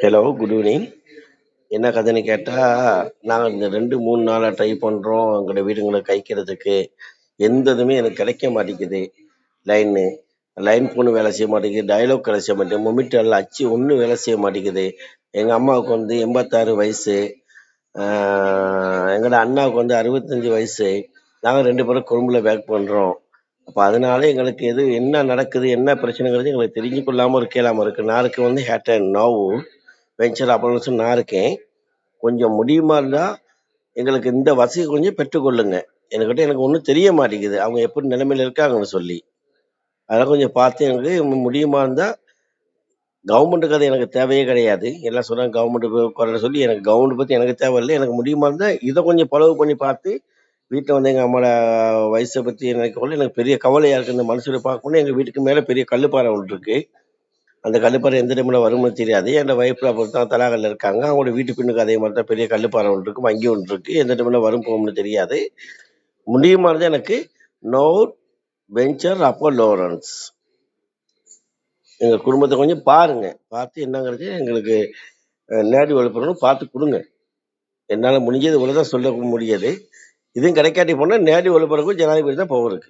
Hello, good evening. என்ன கதைன்னு கேட்டால், நாங்கள் இந்த 2, 3 நாளாக ட்ரை பண்ணுறோம் எங்களோட வீடுங்களை கைக்கிறதுக்கு. எந்த இதுவுமே எனக்கு கிடைக்க மாட்டேங்குது. லைனு லைன் ஃபோனு வேலை செய்ய மாட்டேங்குது, டயலாக் வேலை செய்ய மாட்டேங்குது, மொமிட்டல் அச்சு ஒன்றும் வேலை செய்ய மாட்டேங்குது. எங்கள் அம்மாவுக்கு வந்து 86 வயசு, எங்களோட அண்ணாவுக்கு வந்து 65 வயசு. நாங்கள் 2 பேரும் கொழும்புல பேக் பண்ணுறோம். அப்போ அதனால எங்களுக்கு எது என்ன நடக்குது, என்ன பிரச்சனைங்கிறது எங்களுக்கு தெரிஞ்சு கொள்ளாமல் இருக்கலாம் இருக்குது. நாருக்கு வந்து ஹேட் அண்ட் நோவு வெஞ்சர் அப்புறம் நான் இருக்கேன். கொஞ்சம் முடியுமா இருந்தால் எங்களுக்கு இந்த வசதி கொஞ்சம் பெற்றுக்கொள்ளுங்க. என்கிட்ட எனக்கு ஒன்றும் தெரிய மாட்டேங்குது, அவங்க எப்படி நிலைமையில இருக்காங்கன்னு சொல்லி. அதெல்லாம் கொஞ்சம் பார்த்து எனக்கு முடியுமா இருந்தால். கவர்மெண்ட்டுக்கு அது எனக்கு தேவையே கிடையாது. எல்லாம் சொல்கிறாங்க கவர்மெண்ட்டுக்கு குறைய சொல்லி, எனக்கு கவர்மெண்ட் பற்றி எனக்கு தேவையில்லை. எனக்கு முடியுமா இருந்தால் இதை கொஞ்சம் பழகு பண்ணி பார்த்து, வீட்டில் வந்து எங்கள் அம்மாவோட வயசை பற்றி நினைக்கக்குள்ள எனக்கு பெரிய கவலையாக இருக்குது. இந்த மனுஷரை பார்க்கணுன்னு எங்கள் வீட்டுக்கு மேலே பெரிய கல்லுப்பாறை ஒன்று இருக்குது. அந்த கல்லுப்பாறை எந்த டைமில் வரும்னு தெரியாது. என் ஒய்ஃப் அப்போ தான் தலாகல்ல இருக்காங்க. அவங்களோட வீட்டு பின்னுக்கு அதே மாதிரி தான் பெரிய கல்லுப்பாறை ஒன்று இருக்குது, வங்கி ஒன்று இருக்குது. எந்த டைமில் வரும் போகும்னு தெரியாது. முடியுமா இருந்தால் எனக்கு நோ வெஞ்சர் அப்போ லோரன்ஸ் எங்கள் குடும்பத்தை கொஞ்சம் பாருங்கள், பார்த்து என்னங்கிறது எங்களுக்கு நேரடி வளர்ப்புறணும் பார்த்து கொடுங்க. என்னால் முடிஞ்சது இவ்வளோ தான் சொல்ல முடியாது. இதுவும் கிடைக்காட்டி போனால் நேரடி வளர்ப்புறக்கும் ஜனாதிபதி தான் போகிறதுக்கு.